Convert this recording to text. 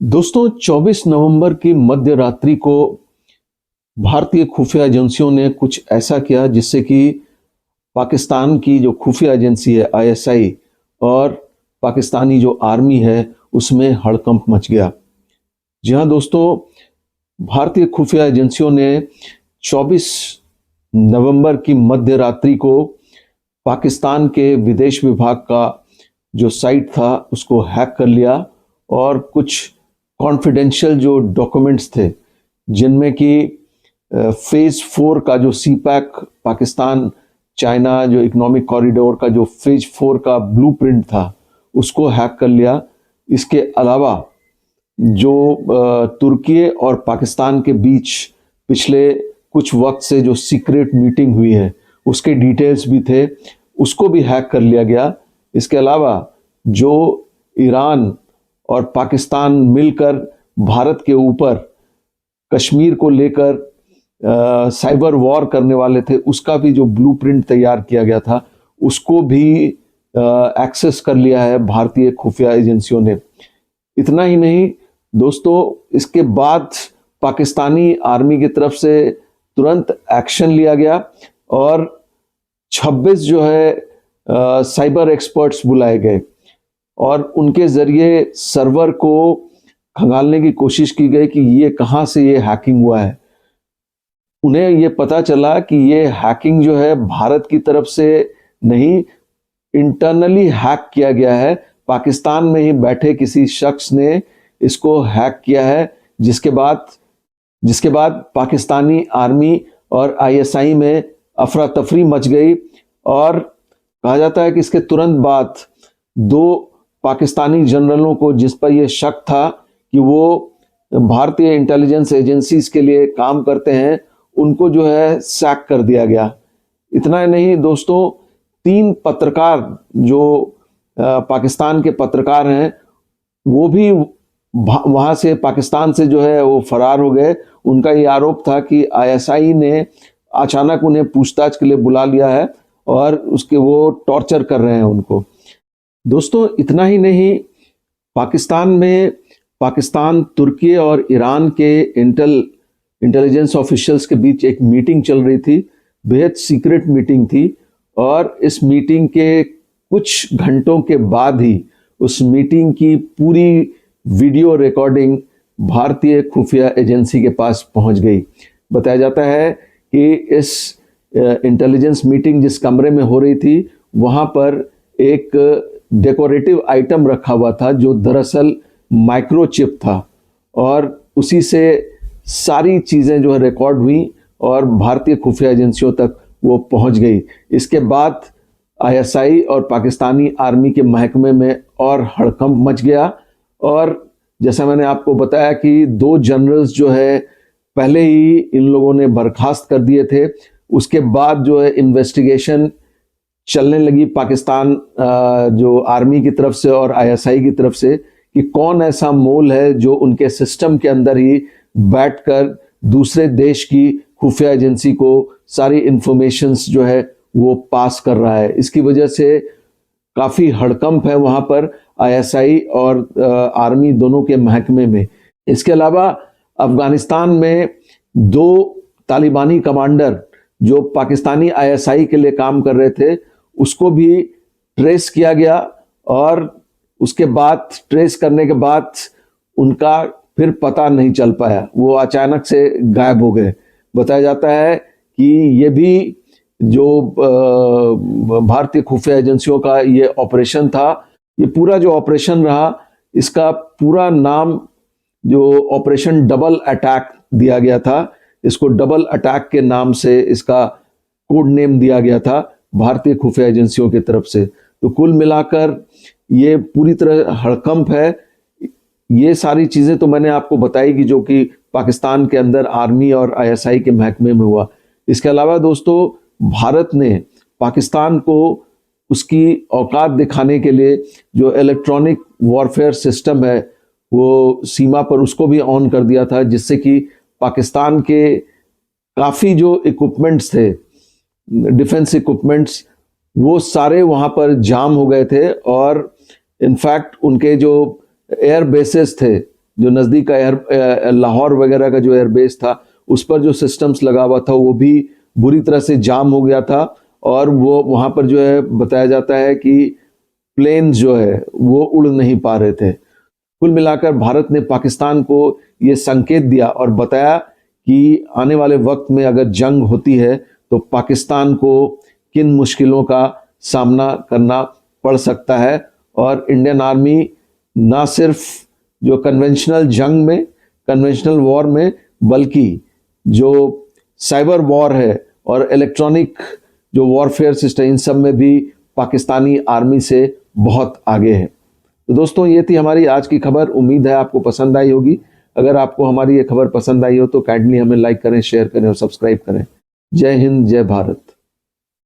दोस्तों 24 नवंबर की मध्य रात्रि को भारतीय खुफिया एजेंसियों ने कुछ ऐसा किया जिससे कि पाकिस्तान की जो खुफिया एजेंसी है आईएसआई और पाकिस्तानी जो आर्मी है उसमें हड़कंप मच गया। जी हाँ दोस्तों, भारतीय खुफिया एजेंसियों ने 24 नवंबर की मध्य रात्रि को पाकिस्तान के विदेश विभाग का जो साइट था उसको हैक कर लिया और कुछ कॉन्फिडेंशियल जो डॉक्यूमेंट्स थे जिनमें कि फेज 4 का जो सीपैक पाकिस्तान चाइना जो इकोनॉमिक कॉरिडोर का जो फेज 4 का ब्लूप्रिंट था उसको हैक कर लिया। इसके अलावा जो तुर्की और पाकिस्तान के बीच पिछले कुछ वक्त से जो सीक्रेट मीटिंग हुई है उसके डिटेल्स भी थे, उसको भी हैक कर लिया गया। इसके अलावा जो ईरान और पाकिस्तान मिलकर भारत के ऊपर कश्मीर को लेकर साइबर वॉर करने वाले थे उसका भी जो ब्लूप्रिंट तैयार किया गया था उसको भी एक्सेस कर लिया है भारतीय खुफिया एजेंसियों ने। इतना ही नहीं दोस्तों, इसके बाद पाकिस्तानी आर्मी की तरफ से तुरंत एक्शन लिया गया और 26 जो है साइबर एक्सपर्ट्स बुलाए गए और उनके जरिए सर्वर को खंगालने की कोशिश की गई कि ये कहाँ से ये हैकिंग हुआ है। उन्हें ये पता चला कि ये हैकिंग जो है भारत की तरफ से नहीं, इंटरनली हैक किया गया है। पाकिस्तान में ही बैठे किसी शख्स ने इसको हैक किया है, जिसके बाद पाकिस्तानी आर्मी और आईएसआई में अफरा तफरी मच गई और कहा जाता है कि इसके तुरंत बाद दो पाकिस्तानी जनरलों को जिस पर यह शक था कि वो भारतीय इंटेलिजेंस एजेंसीज के लिए काम करते हैं उनको जो है सैक कर दिया गया। इतना ही नहीं दोस्तों, 3 पत्रकार जो पाकिस्तान के पत्रकार हैं वो भी वहां से पाकिस्तान से जो है वो फरार हो गए। उनका ये आरोप था कि आईएसआई ने अचानक उन्हें पूछताछ के लिए बुला लिया है और उसके वो टॉर्चर कर रहे हैं उनको। दोस्तों इतना ही नहीं, पाकिस्तान, तुर्की और ईरान के इंटेलिजेंस ऑफिशियल्स के बीच एक मीटिंग चल रही थी, बेहद सीक्रेट मीटिंग थी और इस मीटिंग के कुछ घंटों के बाद ही उस मीटिंग की पूरी वीडियो रिकॉर्डिंग भारतीय खुफिया एजेंसी के पास पहुंच गई। बताया जाता है कि इस इंटेलिजेंस मीटिंग जिस कमरे में हो रही थी वहां पर एक डेकोरेटिव आइटम रखा हुआ था जो दरअसल माइक्रोचिप था और उसी से सारी चीज़ें जो है रिकॉर्ड हुई और भारतीय खुफिया एजेंसियों तक वो पहुंच गई। इसके बाद आईएसआई और पाकिस्तानी आर्मी के महकमे में और हड़कंप मच गया और जैसा मैंने आपको बताया कि 2 जनरल्स जो है पहले ही इन लोगों ने बर्खास्त कर दिए थे। उसके बाद जो है इन्वेस्टिगेशन चलने लगी पाकिस्तान जो आर्मी की तरफ से और आईएसआई की तरफ से कि कौन ऐसा मोल है जो उनके सिस्टम के अंदर ही बैठकर दूसरे देश की खुफिया एजेंसी को सारी इंफॉर्मेशंस जो है वो पास कर रहा है। इसकी वजह से काफ़ी हड़कंप है वहाँ पर आईएसआई और आर्मी दोनों के महकमे में। इसके अलावा अफगानिस्तान में 2 तालिबानी कमांडर जो पाकिस्तानी आईएसआई के लिए काम कर रहे थे उसको भी ट्रेस किया गया और उसके बाद ट्रेस करने के बाद उनका फिर पता नहीं चल पाया, वो अचानक से गायब हो गए। बताया जाता है कि ये भी जो भारतीय खुफिया एजेंसियों का ये ऑपरेशन था, ये पूरा जो ऑपरेशन रहा इसका पूरा नाम जो ऑपरेशन डबल अटैक दिया गया था। इसको डबल अटैक के नाम से इसका कोड नेम दिया गया था भारतीय खुफिया एजेंसियों की तरफ से। तो कुल मिलाकर ये पूरी तरह हड़कंप है। ये सारी चीज़ें तो मैंने आपको बताई कि जो कि पाकिस्तान के अंदर आर्मी और आईएसआई के महकमे में हुआ। इसके अलावा दोस्तों भारत ने पाकिस्तान को उसकी औकात दिखाने के लिए जो इलेक्ट्रॉनिक वॉरफेयर सिस्टम है वो सीमा पर उसको भी ऑन कर दिया था, जिससे कि पाकिस्तान के काफ़ी जो इक्विपमेंट्स थे, डिफेंस इक्विपमेंट्स, वो सारे वहाँ पर जाम हो गए थे और इनफैक्ट उनके जो एयर बेसेस थे जो नज़दीक का लाहौर वगैरह का जो एयरबेस था उस पर जो सिस्टम्स लगा हुआ था वो भी बुरी तरह से जाम हो गया था, और वो वहाँ पर जो है बताया जाता है कि प्लेन जो है वो उड़ नहीं पा रहे थे। कुल मिलाकर भारत ने पाकिस्तान को ये संकेत दिया और बताया कि आने वाले वक्त में अगर जंग होती है तो पाकिस्तान को किन मुश्किलों का सामना करना पड़ सकता है, और इंडियन आर्मी ना सिर्फ जो कन्वेंशनल जंग में, कन्वेंशनल वॉर में, बल्कि जो साइबर वॉर है और इलेक्ट्रॉनिक जो वॉरफेयर सिस्टम, इन सब में भी पाकिस्तानी आर्मी से बहुत आगे है। तो दोस्तों, ये थी हमारी आज की खबर। उम्मीद है आपको पसंद आई होगी। अगर आपको हमारी ये खबर पसंद आई हो तो काइंडली हमें लाइक करें, शेयर करें और सब्सक्राइब करें। जय हिंद, जय भारत।